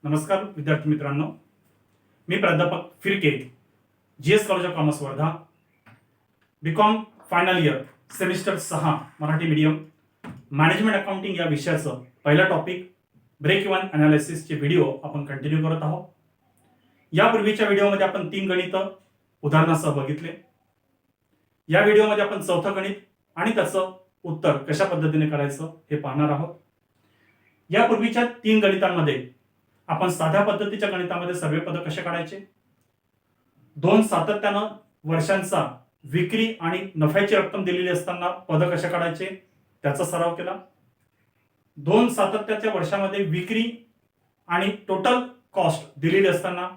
नमस्कार विद्यार्थी मित्रांनो, मी प्राध्यापक Phirke, GS college of commerce Wardha, BCom final year semester 6 Marathi medium management accounting या विषयाचं पहिला टॉपिक ब्रेक इव्हन अनालिसिसचे व्हिडिओ आपण कंटिन्यू करत आहोत. यापूर्वीच्या व्हिडिओमध्ये आपण 3 गणित उदाहरणासह बघितले. या व्हिडिओमध्ये आपण चौथं गणित आणि त्याचं उत्तर कशा पद्धतीने करायचं हे पाहणार आहोत. यापूर्वीच्या 3 गणितांमध्ये आपण साध्या पद्धतीच्या गणितामध्ये सर्व पद कसे काढायचे, 2 सातत्यानं वर्षांचा विक्री आणि नफ्याची रक्कम दिलेली असताना पद कसे काढायचे त्याचा सराव केला. 2 सातत्याच्या वर्षामध्ये विक्री आणि टोटल कॉस्ट दिलेली असताना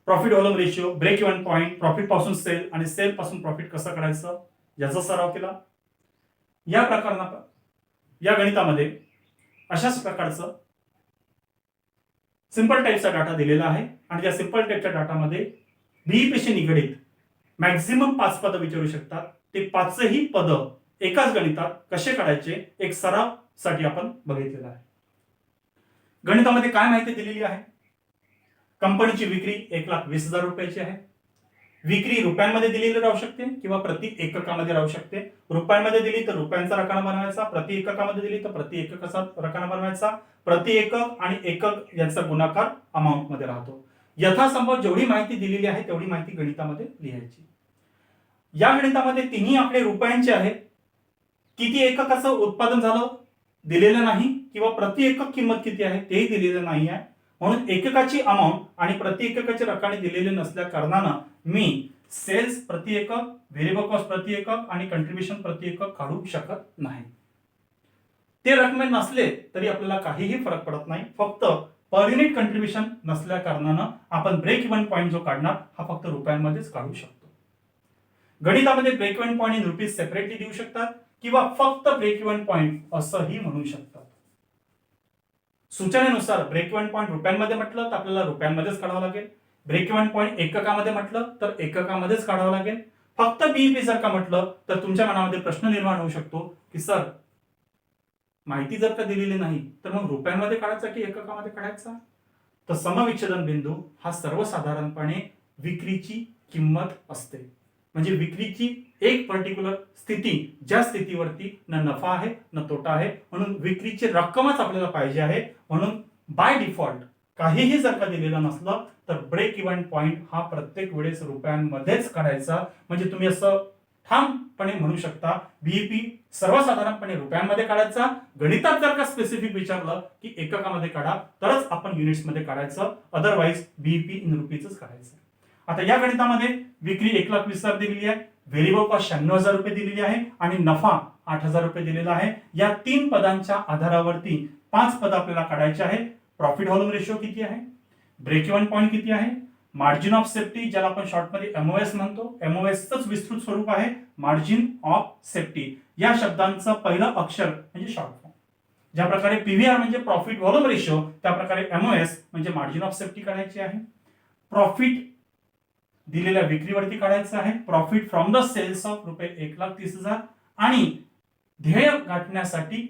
profit volume ratio, break even point, profit पासून सेल आणि सेल पासून प्रॉफिट कसं काढायचं याचा सराव केला. या प्रकरणात या गणितामध्ये अशाच प्रकारचं सिंपल टाईपचा डाटा दिलेला आहे आणि या सिंपल टाईपच्या डाटामध्ये बीईपीशी निगडित मॅक्झिमम 5 पद विचारू शकतात. ते 5ही पद एकाच गणितात कसे काढायचे एक सराव साठी आपण बघितलेला आहे. गणितामध्ये काय माहिती दिलेली आहे, कंपनीची विक्री 1,20,000 रुपयाची आहे. विक्री रुपयांमध्ये दिलेली राहू शकते किंवा प्रति एककामध्ये राहू शकते. रुपयांमध्ये दिली तर रुपयांचा रकाना बनवायचा, प्रति एककामध्ये दिली तर प्रति एककाचा रकाना बनवायचा. प्रति एकक आणि एकक यांचा गुणाकार अमाउंट मध्ये राहतो. यथासंभव जेवढी माहिती दिलेली आहे तेवढी माहिती गणितामध्ये लिहायची. या गणितामध्ये तिन्ही आकडे रुपयांचे आहेत. किती एककाचं उत्पादन झालं दिलेलं नाही किंवा प्रति एकक किंमत किती आहे तेही दिलेलं नाही आहे. म्हणून एककाची अमाउंट आणि प्रति एककाचे रकाने दिलेले नसल्या कारणानं मी सेल्स प्रति एकक, व्हेरिएबल कॉस्ट प्रति एकक आणि कंट्रीब्युशन प्रति एकक काढू शकत नाही. ते रकमे नसले तरी आपल्याला काहीही फरक पडत नाही. फक्त पर युनिट कंट्रीब्युशन नसल्या कारणानं आपण ब्रेक इव्हन पॉइंट जो काढणार हा फक्त रुपयांमध्येच काढू शकतो. गणितामध्ये break even point in rupees separately देऊ शकतात किंवा फक्त ब्रेक इव्हन पॉइंट असंही म्हणू शकतात. सूचनेनुसार ब्रेक इव्हन पॉइंट रुपयांमध्ये म्हटलं तर आपल्याला रुपयांमध्येच काढावं लागेल. ब्रेक इव्हन पॉइंट एककामध्ये म्हटलं तर एककामध्येच काढावं लागेल. फक्त बीईपी जर का म्हटलं तर तुमच्या मनामध्ये प्रश्न निर्माण होऊ शकतो की सर माहिती जर का दिलेली नाही तर मग रुपयांमध्ये काढायचा की एककामध्ये काढायचा. तर समविच्छेदन बिंदू हा सर्वसाधारणपणे विक्रीची किंमत असते. म्हणजे विक्रीची एक पर्टिक्युलर स्थिती ज्या स्थितीवरती न नफा आहे न तोटा आहे, म्हणून विक्रीची रक्कमच आपल्याला पाहिजे आहे. म्हणून बाय डिफॉल्ट काहीही जर का दिलेलं नसलं तर ब्रेक इव्हन पॉइंट हा प्रत्येक वेळेस रुपयांमध्येच काढायचा. म्हणजे तुम्ही असं ठामपणे म्हणू शकता बीईपी सर्वसाधारणपणे रुपयांमध्ये काढायचा. गणितात जर का स्पेसिफिक विचारलं की एककामध्ये काढा तरच आपण युनिट्स मध्ये काढायचं, अदरवाईज बीईपी इन रुपीजच काढायचं. आता या गणितामध्ये विक्री 1,20,000 दिलेली आहे, व्हेरिएबल कॉस्ट 96,000 रुपये दिलेली आहे आणि नफा 8,000 रुपये दिलेला आहे. या 3 पदांच्या आधारावरती 5 पद आपल्याला काढायचे आहे. प्रॉफिट व्हॉल्यूम रेशिओ किती आहे, ब्रेक इव्हन पॉइंट किती आहे, मार्जिन ऑफ सेफ्टी ज्याला आपण शॉर्टमध्ये एमओएस म्हणतो, एमओएसचंच विस्तृत स्वरूप आहे मार्जिन ऑफ सेफ्टी. या शब्दांचं पहिलं अक्षर म्हणजे शॉर्ट फॉर्म. ज्या प्रकारे पीव्हीआर म्हणजे प्रॉफिट व्हॉल्यूम रेशिओ त्या प्रकारे एमओएस म्हणजे मार्जिन ऑफ सेफ्टी काढायची आहे. प्रॉफिट दिलेल्या विक्रीवरती काढायचं आहे. Profit from the sales of रुपये 1,30,000 आणि ध्येय गाठण्यासाठी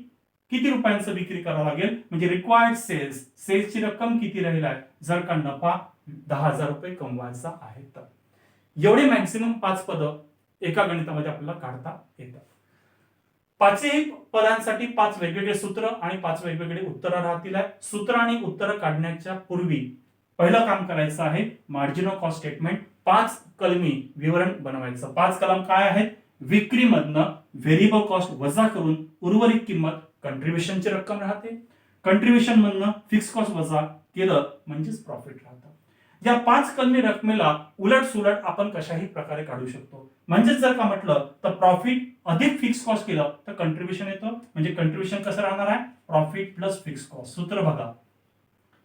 किती रुपयांचं विक्री करावं लागेल म्हणजे रिक्वायर्ड सेल्स, सेल्सची रक्कम किती राहील आहे जर का नफा 10,000 रुपये कमवायचा आहे तर. एवढे मॅक्सिमम 5 पद एका गणितामध्ये आपल्याला काढता येतात. 5ही पदांसाठी 5 वेगवेगळे सूत्र आणि 5 वेगवेगळे उत्तर राहतील. सूत्र आणि उत्तर काढण्याच्या पूर्वी पहिलं काम करायचं आहे मार्जिन ऑफ कॉस्ट स्टेटमेंट 5 कलमी विवरण बनवायचं. 5 कलम काय आहेत, विक्रीमधनं व्हेरिएबल कॉस्ट वजा करून उर्वरित किंमत कंट्रीब्युशनची रक्कम राहते. कंट्रीब्युशन मधनं फिक्स कॉस्ट वजा केलं म्हणजेच प्रॉफिट राहतं. या 5 कलमी रकमेला उलट सुलट आपण कशाही प्रकारे काढू शकतो. म्हणजे जर का म्हटलं तर प्रॉफिट अधिक फिक्स कॉस्ट केलं तर कंट्रीब्युशन येतं. म्हणजे कंट्रीब्युशन कसं राहणार आहे, प्रॉफिट प्लस फिक्स कॉस्ट. सूत्र बघा,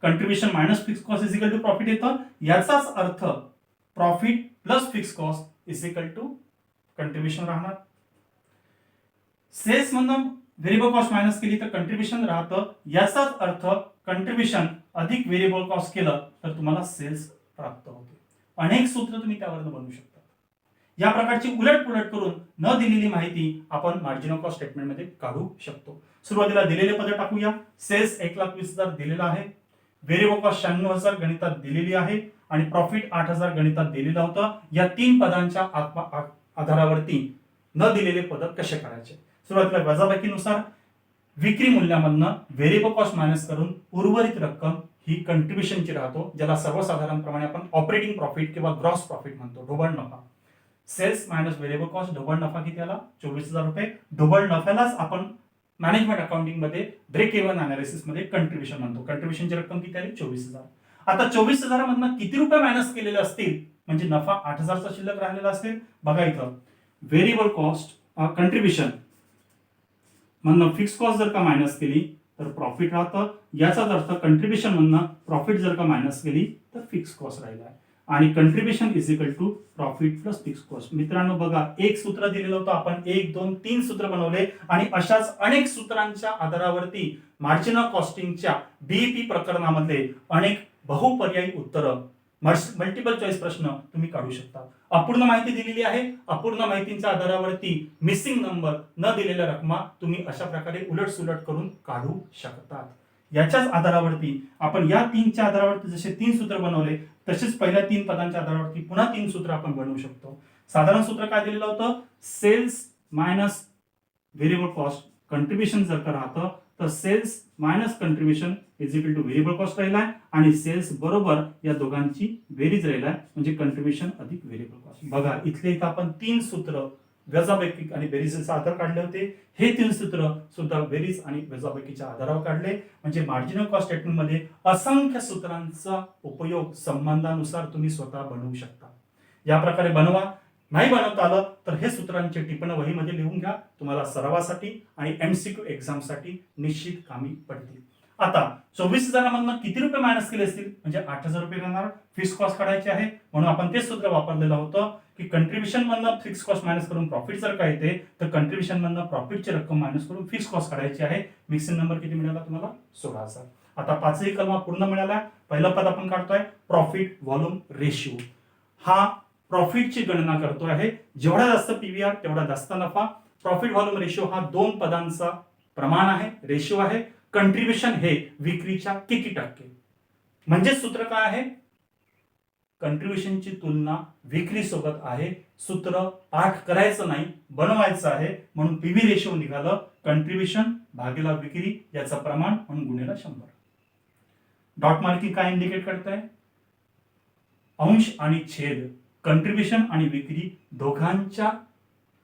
contribution minus fix cost is equal to profit येतं. याचाच अर्थ profit plus fix cost is equal to contribution राहणार. सेल्स मधून व्हेरिएबल कॉस्ट मायनस केली तर कंट्रीब्युशन राहतं. याचाच अर्थ कंट्रीब्युशन अधिक व्हेरिएबल कॉस्ट केलं तर तुम्हाला सेल्स प्राप्त होते. अनेक सूत्र तुम्ही त्यावर बनवू शकता. या प्रकारची उलट पुलट करून न दिलेली माहिती आपण मार्जिन ऑफ कॉस्ट स्टेटमेंट मध्ये काढू शकतो. सुरुवातीला दिलेले पद टाकूया. सेल्स 1,20,000 दिलेला आहे, व्हेरिएबल कॉस्ट 96,000 गणितात दिलेली आहे आणि प्रॉफिट 8,000 गणितात दिलेलं होतं. या 3 पदांच्या आधारावरती न दिलेले पद कसे काढायचे. सुरुवातीला वजाबाकीनुसार विक्री मूल्यामधनं व्हेरिएबल कॉस्ट मायनस करून उर्वरित रक्कम ही कंट्रीब्युशनची राहतो, ज्याला सर्वसाधारणपणे आपण ऑपरेटिंग प्रॉफिट किंवा ग्रॉस प्रॉफिट म्हणतो, ढोबळ नफा. सेल्स मायनस व्हेरिएबल कॉस्ट, ढोबळ नफा किती आला? 24,000 रुपये. ढोबळ नफ्यालाच आपण मॅनेजमेंट अकाउंटिंग मध्ये ब्रेक इव्हन अनालिसिस मध्ये कंट्रीब्युशन म्हणतो. कंट्रीब्युशनची रक्कम किती आली? 24,000. आता 24,000 मधनं किती रुपये मायनस केलेले असतील म्हणजे नफा 8,000चा शिल्लक राहिलेला असेल? बघा इथं व्हेरिएबल कॉस्ट कंट्रीब्युशन मधनं फिक्स कॉस्ट जर का मायनस केली तर प्रॉफिट राहतं. याचाच अर्थ कंट्रीब्युशन मधनं प्रॉफिट जर का मायनस केली तर फिक्स कॉस्ट राहिला आहे. आणि contribution is equal to profit plus fix cost. मित्रांनो बघा, एक सूत्र दिलेलं होतं, आपण 1 2 3 सूत्र बनवले आणि अशाच अनेक सूत्रांच्या आधारावरती मार्जिन ऑफ कॉस्टिंगच्या बीईपी प्रकरणामध्ये अनेक बहुपर्यायी उत्तरं, मल्टिपल चॉईस प्रश्न तुम्ही काढू शकता. अपूर्ण माहिती दिलेली आहे, अपूर्ण माहितीच्या आधारावरती मिसिंग नंबर, न दिलेल्या रकमा तुम्ही अशा प्रकारे उलट सुलट करून काढू शकतात. याच्याच आधारावरती आपण या 3च्या आधारावरती जसे 3 सूत्र बनवले तसेच पहिल्या 3 पदांच्या आधारावरती पुन्हा 3 सूत्र आपण बनवू शकतो. साधारण सूत्र काय दिलेलं होतं? Sales minus variable cost contribution जर का राहतं तर sales minus contribution is equal to variable cost राहिला आहे आणि सेल्स बरोबर या दोघांची बेरीज राहिला आहे म्हणजे कंट्रीब्युशन अधिक व्हेरिएबल कॉस्ट. बघा इथले इथं आपण 3 सूत्र वजाबाकी आणि बेरीजचा आधार काढले होते. हे 3 सूत्र सुद्धा बेरीज आणि वजाबाकीच्या आधारावर काढले म्हणजे मार्जिनल कॉस्ट स्टेटमेंट मध्ये असंख्य सूत्रांचा उपयोग संबंधानुसार तुम्ही स्वतः बनवू शकता. या प्रकारे बनवा. नाही बनवता आलं तर हे सूत्रांचे टिपण वहीमध्ये लिहून घ्या, तुम्हाला सरावासाठी आणि एमसीक्यू एक्झाम साठी निश्चित कामी पडतील. आता 24,000 मधनं किती रुपये मायनस केले असतील म्हणजे 8,000 रुपये राहणार. फिक्स कॉस्ट काढायची आहे म्हणून आपण ते सूत्र वापरलेलं होतं की कंट्रीब्युशन मधनं फिक्स कॉस्ट मायनस करून प्रॉफिट जर का येते तर कंट्रीब्युशन मधनं प्रॉफिटची रक्कम मायनस करून फिक्स कॉस्ट काढायची आहे. मिक्सिंग नंबर किती मिळाला तुम्हाला? 16,000. आता 5ही कलमा पूर्ण मिळाला. पहिलं पद आपण काढतोय प्रॉफिट व्हॉल्यूम रेशिओ. हा प्रॉफिटची गणना करतो आहे. जेवढा जास्त पीव्हीआर तेवढा जास्त नफा. प्रॉफिट व्हॉल्यूम रेशिओ हा 2 पदांचा प्रमाण आहे, रेशिओ आहे. कंट्रीब्युशन हे विक्रीच्या किती टक्के, म्हणजे सूत्र काय आहे? कंट्रीब्युशनची तुलना विक्री सोबत आहे. सूत्र पाठ करायचं नाही, बनवायचं आहे. म्हणून पीव्ही रेशिओ निघालं कंट्रीब्युशन भागीला विक्री याचं प्रमाण म्हणून गुणिले 100. डॉट मार्किंग काय इंडिकेट करताय? अंश आणि छेद, कंट्रीब्युशन आणि विक्री दोघांच्या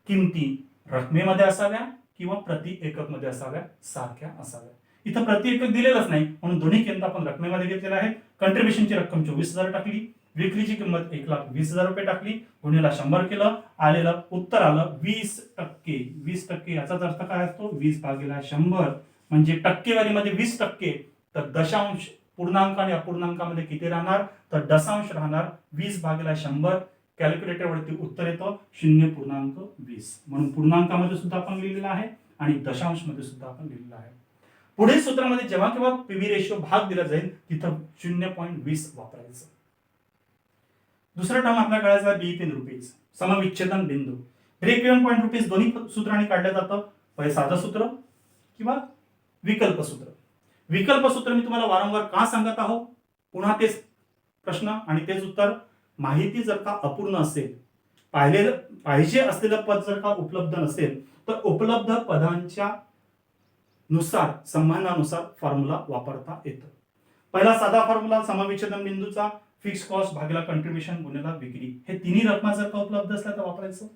किमती रकमेमध्ये असाव्या किंवा प्रति एकक मध्ये असाव्या, सारख्या असाव्या. इथं प्रति एकक दिलेलंच नाही म्हणून दोन्ही किंमत आपण रकमेमध्ये घेतलेल्या आहेत. कंट्रीब्युशनची रक्कम 24,000 टाकली, विक्रीची किंमत 1,20,000 रुपये टाकली, गुणिले 100 केलं, आलेलं उत्तर आलं 20%. 20% याचाच अर्थ काय असतो? 20 भागिले 100 म्हणजे टक्केवारीमध्ये 20%. तर दशांश पूर्णांक आणि अपूर्णांकामध्ये किती राहणार? तर दशांश राहणार. 20 भागिले 100 कॅल्क्युलेटर वरती उत्तर येतं 0.20 म्हणून पूर्णांकामध्ये सुद्धा आपण लिहिलेलं आहे आणि दशांश मध्ये सुद्धा आपण लिहिलेलं आहे. पुढील सूत्रामध्ये जेव्हा केव्हा पीव्ही रेशिओ भाग दिला जाईल तिथं 0.20 वापरायचं. दुसरा टर्म आपल्याला कळायचा बीईपी रुपीज, समविच्छेदन बिंदू. ब्रेक इव्हन पॉईंट रुपीज दोन्ही सूत्रांनी काढलं जातं. पहिले साधं सूत्र किंवा विकल्प सूत्र. विकल्प सूत्र मी तुम्हाला वारंवार का सांगत आहो? पुन्हा तेच प्रश्न आणि तेच उत्तर. माहिती जर का अपूर्ण असेल, पाहिजे असलेलं पद जर का उपलब्ध नसेल तर उपलब्ध पदांच्या नुसार संबंधानुसार फॉर्म्युला वापरता येतं. पहिला साधा फॉर्म्युला समविच्छेदन बिंदूचा फिक्स कॉस्ट भागिले कंट्रीब्युशन गुणिले विक्री. हे तिन्ही रकमा जर का उपलब्ध असल्या तर वापरायचं.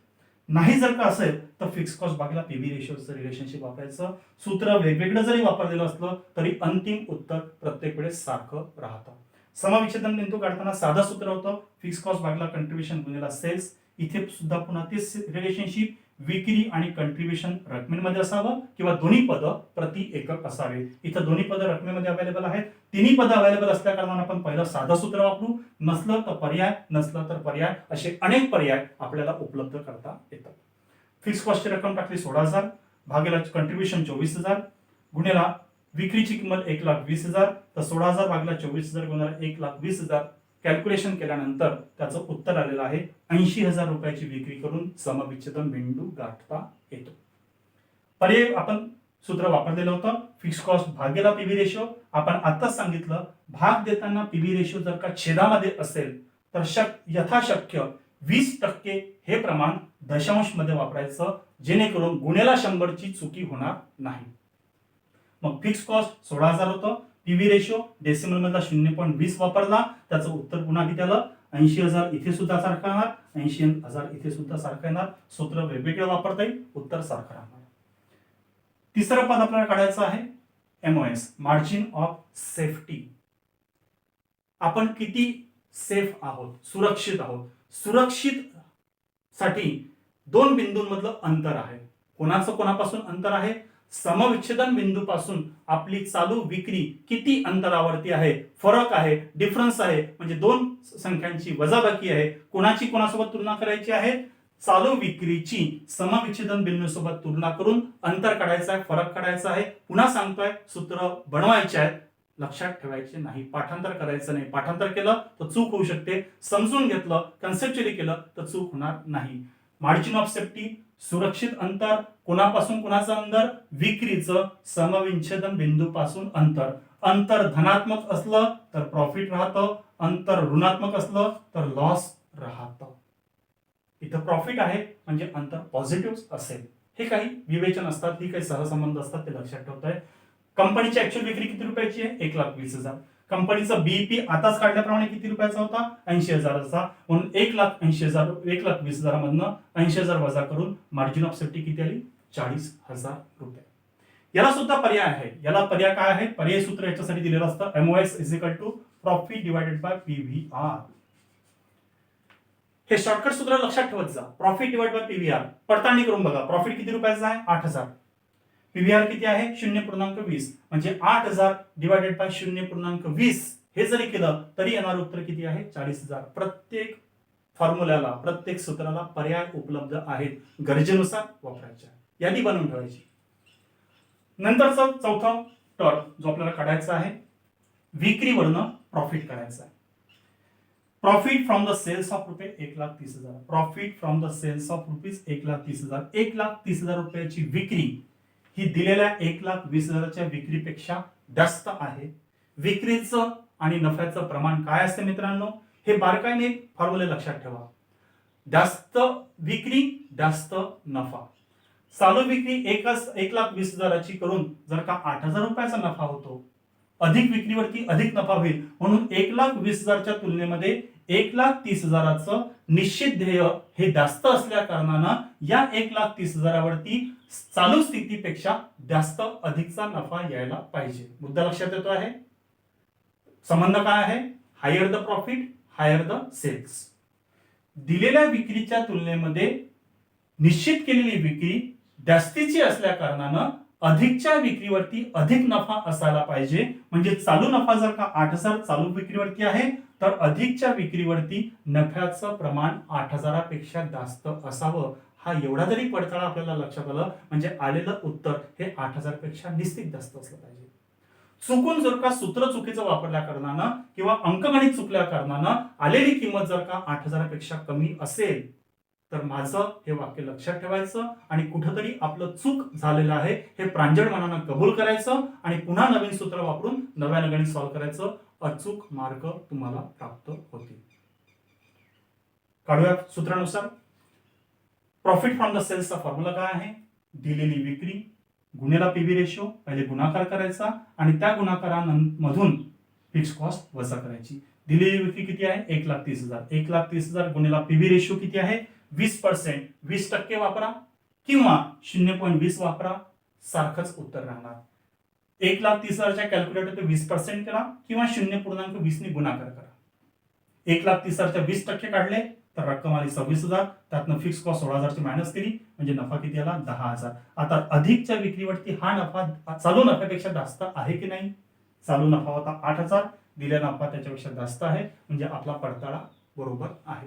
नाही जर का असेल तर फिक्स कॉस्ट भागिले पीव्ही रेशिओचं रिलेशनशिप वापरायचं. सूत्र वेगवेगळं जरी वापरलेलं असलं तरी अंतिम उत्तर प्रत्येक वेळेस सारखं राहतं. समविच्छेदन बिंदू काढताना साधं सूत्र होतं फिक्स कॉस्ट भागिले कंट्रीब्युशन गुणिले सेल्स. इथे सुद्धा पुन्हा तेच रिलेशनशिप, विक्री आणि कंट्रीब्युशन रकमेमध्ये असावं किंवा दोन्ही पद प्रति एकक असावे. इथं दोन्ही पद रकमेमध्ये अवेलेबल आहेत. तिन्ही पद अवेलेबल असल्या कारणाने आपण पहिलं साधं सूत्र वापरू, नसलं तर पर्याय, नसलं तर पर्याय, असे अनेक पर्याय आपल्याला उपलब्ध करता येतात. फिक्स कॉस्टची रक्कम टाकली 16,000 भागिले कंट्रीब्युशन 24,000 गुणिले विक्रीची किंमत 1,20,000 तर 16,000 भागिले 24,000 गुणिले 1,20,000 कॅल्क्युलेशन केल्यानंतर त्याचं उत्तर आलेलं आहे 80,000 रुपयाची विक्री करून समविच्छेदन बिंदू गाठता येतो. पर्याय आपण सूत्र वापरलेलं होतं, फिक्स कॉस्ट भागेला पीव्ही रेशो. आपण आताच सांगितलं, भाग देताना पीव्ही रेशो जर का छेदामध्ये असेल तर यथाशक्य 20% हे प्रमाण दशांश मध्ये वापरायचं, जेणेकरून गुणेला 100 ची चुकी होणार नाही. मग फिक्स कॉस्ट 16,000 होतं, पीव्ही रेशो डेसिमल मधला 0.20 वापरला, त्याचं उत्तर पुन्हा किती आलं, 80,000 इथे सुद्धा सारखं येणार, 80,000 इथे सुद्धा सारखं येणार. सूत्र वेगवेगळं वापरता येईल, उत्तर सारखं राहणार. तिसरं पद आपल्याला काढायचं आहे एमओएस, मार्जिन ऑफ सेफ्टी. आपण किती सेफ आहोत, सुरक्षित आहोत. सुरक्षित साठी दोन बिंदूंमधलं अंतर आहे. कोणाचं कोणापासून अंतर आहे, समविच्छेदन बिंदूपासून आपली चालू विक्री किती अंतरावरती आहे, फरक आहे, डिफरन्स आहे, म्हणजे दोन संख्यांची वजाबाकी आहे. कोणाची कोणासोबत तुलना करायची आहे, चालू विक्रीची समविच्छेदन बिंदूसोबत तुलना करून अंतर काढायचं आहे, फरक काढायचा आहे. पुन्हा सांगतोय, सूत्र बनवायचे आहेत, लक्षात ठेवायचे नाही, पाठांतर करायचं नाही. पाठांतर केलं तर चूक होऊ शकते, समजून घेतलं, कन्सेप्च्युअली केलं तर चूक होणार नाही. मार्जिन ऑफ सेफ्टी, सुरक्षित अंतर, कोणापासून कोणाचं अंतर, विक्रीचं समविच्छेदन बिंदूपासून अंतर. अंतर धनात्मक असलं तर प्रॉफिट राहतं, अंतर ऋणात्मक असलं तर लॉस राहतं. इथं प्रॉफिट आहे म्हणजे अंतर पॉझिटिव्ह असेल. हे काही विवेचन असतात, ही काही सहसंबंध असतात, ते लक्षात ठेवतोय. कंपनीची ऍक्च्युअल विक्री किती रुपयाची आहे, 1,20,000. कंपनीचा बीईपी आताच काढल्याप्रमाणे किती रुपयाचा होता, 80,000चा. म्हणून 1,80,000 1,20,000 मधनं 80,000 वजा करून मार्जिन ऑफ सेफ्टी किती आली, 40,000 रुपये. याला सुद्धा पर्याय आहे. याला पर्याय काय आहे, पर्याय सूत्र याच्यासाठी दिलेलं असतं, MOS is equal to profit divided by PVR. हे शॉर्टकट सूत्र लक्षात ठेवत जा. प्रॉफिट डिवाइड बाय पीव्हीआर पडताळणी करून बघा. प्रॉफिट किती रुपयाचा आहे, 8,000. पीव्हीआर किती आहे, 0.20, म्हणजे 8,000 डिवायडेड बाय 0.20. हे जरी केलं तरी येणार उत्तर किती आहे, 40,000. प्रत्येक फॉर्म्युल्याला, प्रत्येक सूत्राला पर्याय उपलब्ध आहेत, गरजेनुसार वापरायच्या. यादी बनवून ठेवायची. नंतरचा चौथा टर्म जो आपल्याला काढायचा आहे, विक्रीवरनं प्रॉफिट काढायचा आहे. Profit from the sales of रुपये 1,30,000. Profit from the sales of rupees 1,30,000. 1,30,000 रुपयाची विक्री ही दिलेल्या 1,20,000च्या विक्रीपेक्षा जास्त आहे. विक्रीचं आणि नफ्याचं प्रमाण काय असते मित्रांनो, हे बारकाईने फॉर्म्युले लक्षात ठेवा. जास्त विक्री जास्त नफा. चालू विक्री 1,20,000ची करून जर का 8,000 रुपयाचा नफा होतो, अधिक विक्रीवरती अधिक नफा होईल. म्हणून 1,20,000च्या तुलनेमध्ये 1,30,000चं निश्चित ध्येय हे जास्त असल्या कारणानं या 1,30,000वरती चालू स्थितीपेक्षा जास्त अधिकचा नफा यायला पाहिजे. मुद्दा लक्षात येतो आहे. संबंध काय आहे, higher the profit higher the sales. दिलेल्या विक्रीच्या तुलनेमध्ये निश्चित केलेली विक्री जास्तीची असल्या कारणानं अधिकच्या विक्रीवरती अधिक नफा असायला पाहिजे. म्हणजे चालू नफा जर का 8,000 चालू विक्रीवरती आहे, तर अधिकच्या विक्रीवरती नफ्याचं प्रमाण 8,000पेक्षा जास्त असावं. हा एवढा जरी पडताळा आपल्याला लक्षात आलं म्हणजे आलेलं उत्तर हे 8,000पेक्षा निश्चित जास्त असलं पाहिजे. चुकून जर का सूत्र चुकीचं वापरल्या कारणानं किंवा अंकगणित चुकल्या कारणानं आलेली किंमत जर का 8,000पेक्षा कमी असेल, तर माझं हे वाक्य लक्षात ठेवायचं आणि कुठंतरी आपलं चूक झालेलं आहे हे प्रांजळ मनानं कबूल करायचं आणि पुन्हा नवीन सूत्र वापरून नव्यानं गणित सॉल्व्ह करायचं. अचूक मार्क तुम्हाला प्राप्त होतील. काढूया सूत्रानुसार. प्रॉफिट फ्रॉम द सेल्सचा फॉर्म्युला काय आहे, दिलेली विक्री गुणेला पीव्ही रेशो, पहिले गुणाकार करायचा आणि त्या गुणाकारामधून फिक्स कॉस्ट वजा करायची. दिलेली विक्री किती आहे, 1,30,000. 1,30,000 गुणेला पीव्ही रेशो किती आहे, 20%. 20% वापरा किंवा 0.20 वापरा, सारखंच उत्तर राहणार. 1,30,000च्या कॅल्क्युलेटर 20% करा किंवा 0.20 ने गुणाकार करा. 1,30,000च्या 20% काढले तर रक्कम आली 26,000. त्यातनं फिक्स कॉस्ट 16,000ची मायनस केली म्हणजे नफा किती आला, 10,000. आता अधिकच्या विक्रीवरती हा नफा चालू नफ्यापेक्षा जास्त आहे की नाही, चालू नफा होता 8,000, दिलेला नफा त्याच्यापेक्षा जास्त आहे, म्हणजे आपला पडताळा बरोबर आहे.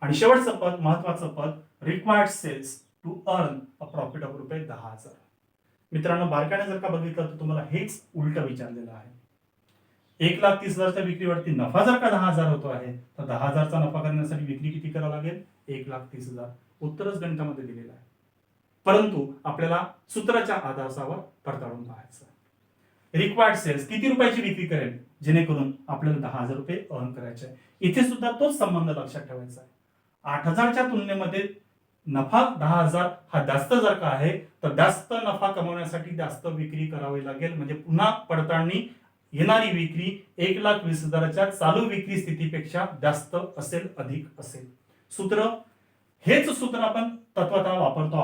आणि शेवटचं पद, महत्वाचं पद, required sales to earn a profit of रुपये 10,000. मित्रांनो बारकाने जर का बघितलं तर तुम्हाला हेच उलट विचारलेलं आहे. 1,30,000च्या विक्रीवरती नफा जर का 10,000 होतो आहे, तर 10,000चा नफा करण्यासाठी विक्री किती करावं लागेल, 1,30,000. उत्तरच गणितामध्ये दिलेलं आहे. परंतु आपल्याला सूत्राच्या आधारावर पडताळून पाहायचं. रिक्वायर्ड सेल्स किती रुपयाची विक्री करेल जेणेकरून आपल्याला 10,000 रुपये अर्न करायचे. इथे सुद्धा तोच संबंध लक्षात ठेवायचा आहे. 8,000च्या तुलनेमध्ये नफा 10,000 हा जास्त जर का आहे तर जास्त नफा कमवण्यासाठी जास्त विक्री करावी लागेल. म्हणजे पुन्हा पडताळणी येणारी विक्री 1,20,000च्या चालू विक्री स्थितीपेक्षा जास्त असेल, अधिक असेल. हेच सूत्र आपण तत्वतः वापरतो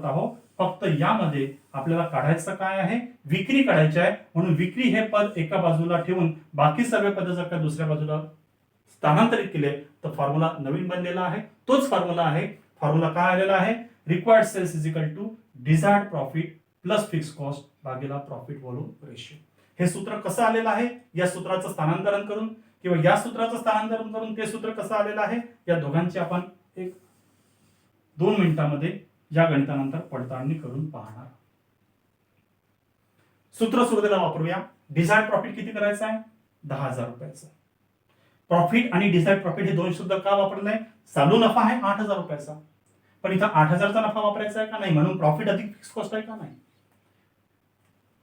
आहोत. फक्त यामध्ये आपल्याला काढायचं काय आहे, विक्री काढायची आहे. म्हणून विक्री हे पद एका बाजूला ठेवून बाकी सर्व पद जर का दुसऱ्या बाजूला स्थानांतरित केले तर फॉर्म्युला नवीन बनलेला आहे. तोच फॉर्म्युला आहे. फॉर्म्युला काय आलेला आहे, required sales is equal to desired profit plus fix cost भागीला प्रॉफिट व्हॉल्यूम रेशिओ. हे सूत्र कसं आलेलं आहे, या सूत्राचं स्थानांतरण करून किंवा या सूत्राचं स्थानांतरण करून ते सूत्र कसं आलेलं आहे, या दोघांची आपण 1-2 मिनिटांमध्ये या गणितानंतर पडताळणी करून पाहणार. सूत्र सुरुवातीला वापरूया. डिझायर्ड प्रॉफिट किती करायचं आहे, 10,000 रुपयाचं. प्रॉफिट आणि डिझायर्ड प्रॉफिट हे दोन शब्द का वापरले, चालू नफा आहे 8,000 रुपयाचा, पण इथं 8,000चा नफा वापरायचा आहे का नाही, म्हणून प्रॉफिट अधिक फिक्स कॉस्ट आहे का नाही.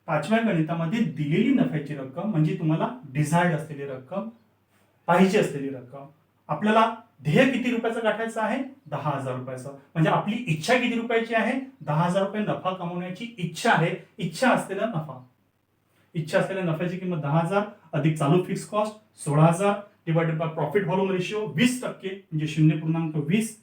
5व्या गणितामध्ये दिलेली नफ्याची रक्कम म्हणजे तुम्हाला डिझायर्ड असलेली रक्कम, पाहिजे असलेली रक्कम, आपल्याला ध्येय किती रुपयाचं गाठायचं आहे, 10,000 रुपयाचं. म्हणजे आपली इच्छा किती रुपयाची आहे, 10,000 रुपये नफा कमवण्याची इच्छा आहे. इच्छा असलेला नफ्याची किंमत 10,000 अधिक चालू fix cost 16,000 divided by profit volume ratio 20% म्हणजे 0.20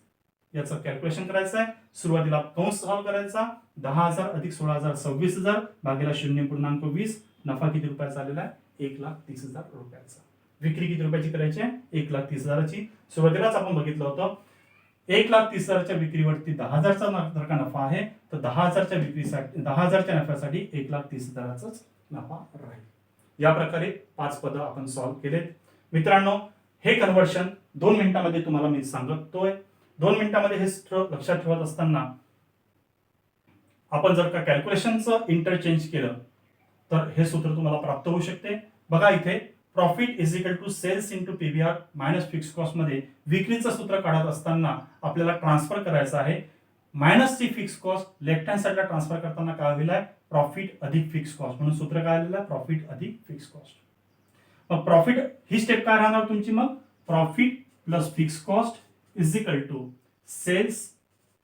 याचं कॅल्क्युलेशन करायचं आहे. सुरुवातीला कंस सॉल्व करायचा. 10,000 अधिक 16,000 26,000 भागीला 0.20. नफा किती रुपयाचा आलेला आहे, 1,30,000 रुपयाचा. विक्री किती रुपयाची करायची आहे, 1,30,000ची. सुरुवातीलाच आपण बघितलं होतं 1,30,000च्या विक्रीवरती 10,000चा जर का नफा आहे तर 10,000च्या विक्रीसाठी 10,000च्या नफ्यासाठी 1,30,000चाच नफा राहील. या प्रकारे 5 पदं आपण सॉल्व केलेत. मित्रांनो, हे कन्व्हर्शन 2 मिनिटांमध्ये तुम्हाला मी सांगतोय. 2 मिनिटांमध्ये हे सूत्र लक्षात ठेवत असताना आपण जर का कॅल्क्युलेशनचं इंटरचेंज केलं तर हे सूत्र तुम्हाला प्राप्त होऊ शकते. बघा इथे profit is equal to sales into PVR minus fix cost मध्ये विक्रीचं सूत्र काढत असताना आपल्याला ट्रान्सफर करायचं आहे. मायनसची फिक्स कॉस्ट लेफ्ट हँड साईडला ट्रान्सफर करताना काय होईल आहे, प्रॉफिट अधिक फिक्स कॉस्ट. म्हणून सूत्र काय आलेलं आहे, प्रॉफिट अधिक फिक्स कॉस्ट. मग प्रॉफिट ही स्टेप काय राहणार तुमची, मग profit plus fix cost is equal to sales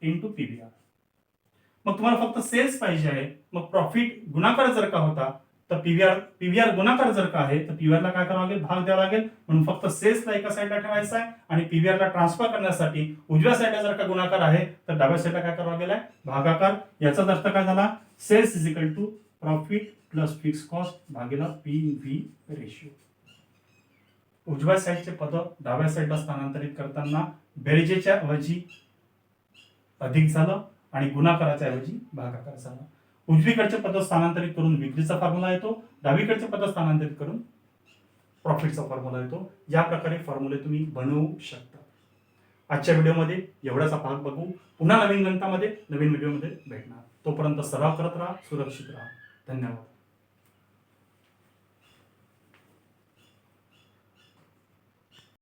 into PVR. मग तुम्हाला फक्त सेल्स पाहिजे आहे. मग प्रॉफिट गुणाकार जर का होता तर पीव्हीआर गुणाकार जर का आहे तर पीव्हीआरला काय करावं लागेल, भाग द्यावा लागेल. म्हणून फक्त सेल्सला एका साईडला ठेवायचा आहे आणि पीव्हीआरला ट्रान्सफर करण्यासाठी उजव्या साईडला जर का गुणाकार आहे तर डाव्या साईडला काय करावं गेलाय, भागाकार. याचाच अर्थ काय झाला, sales is equal to profit plus fix cost भागीला पीव्ही रेशिओ. उजव्या साईडचे पद डाव्या साईडला स्थानांतरित करताना बेरजेच्या ऐवजी अधिक झालं आणि गुणाकाराच्या ऐवजी भागाकार झाला. उजवीकडचे पद स्थानांतरित करून विक्रीचा फॉर्म्युला येतो, डावीकडचे पद स्थानांतरित करून प्रॉफिटचा फॉर्म्युला येतो. या प्रकारे फॉर्म्युले तुम्ही बनवू शकता. आजच्या व्हिडिओमध्ये एवढाचा भाग बघू. पुन्हा नवीन गणितामध्ये नवीन व्हिडिओमध्ये भेटणार. तोपर्यंत सराव करत राहा, सुरक्षित राहा. धन्यवाद.